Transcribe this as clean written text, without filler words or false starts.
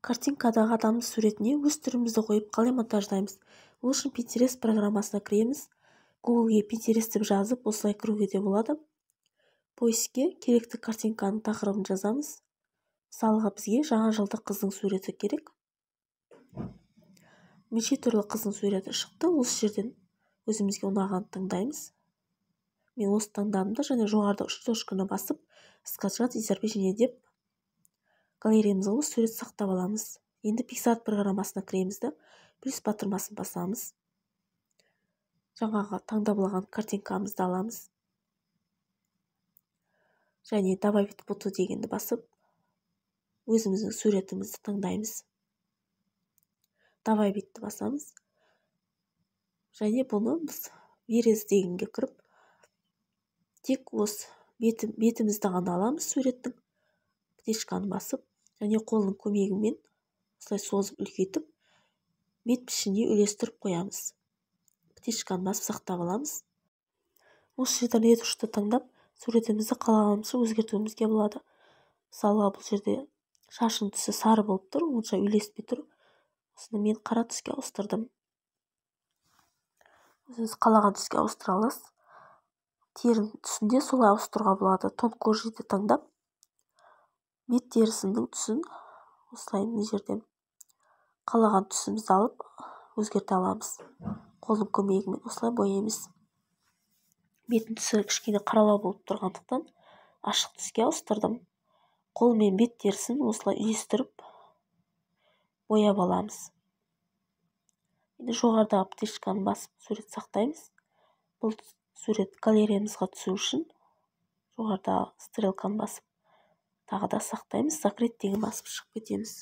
Картинкадағы адамның суретіне өз түрімізді қойып қалай монтаждаймыз? Ол үшін Pinterest программасына кіреміз. Google'ге Pinterest деп жазып, осылай кіруге де болады. Поискке керекті картинканың тақырыбын жазамыз. Мысалға бізге жаңа жылдық қыздың суреті керек. Неше түрлі қыздың суреті шықты. Осы жерден өзімізге ұнағанды таңдаймыз. Мен осы таңдадым да, және жоғарыда үш точканы басып, скачать изображение деп галереямызға осы сурет сақтап аламыз. Енді PicsArt программасына кіреміз да, плюс батырмасын басамыз. Жаңағы таңдап алған картинкамызды аламыз. Және добавить фото дегенді басып, өзіміздің суретімізді таңдаймыз. Добавитті басамыз. Және бұны біз берез дегенге кіріп, тек осы бетімізді ғана аламыз суреттің. Птичканы басып, және қолының көмегімен осылай созып үлкейтіп, бет пішініне үлестіріп қоямыз. Птичканы басып сақтап аламыз. Осы жерден ретушьті таңдап, суретімізді қалағанымызша өзгертуімізге болады. Мысалға бұл жерде шашының түсі сары болып тұр, онша үйлеспей тұр. Осыны мен қара түске ауыстырдым. Өзіңіз қалаған түске ауыстыра аласыз. Терінің түсінде солай ауыстыруға болады. Тон кожиді таңдап, бет терісінің түсін осылай мына жерден қалаған түсімізді алып өзгерте аламыз. Қолдың көмегімен осылай бояймыз. Беттің түсі кішкене қаралау болып тұрғандықтан ашық түске ауыстырдым. Қолмен бет терісін осылай үйлестіріп бояп аламыз. Енді жоғарыдағы птичканы басып сурет сақтаймыз. Бұл сурет галереямызға түсу үшін жоғарыдағы стрелканы басып тағы да сақтаймыз. Закрыть деген басып шығып кетеміз.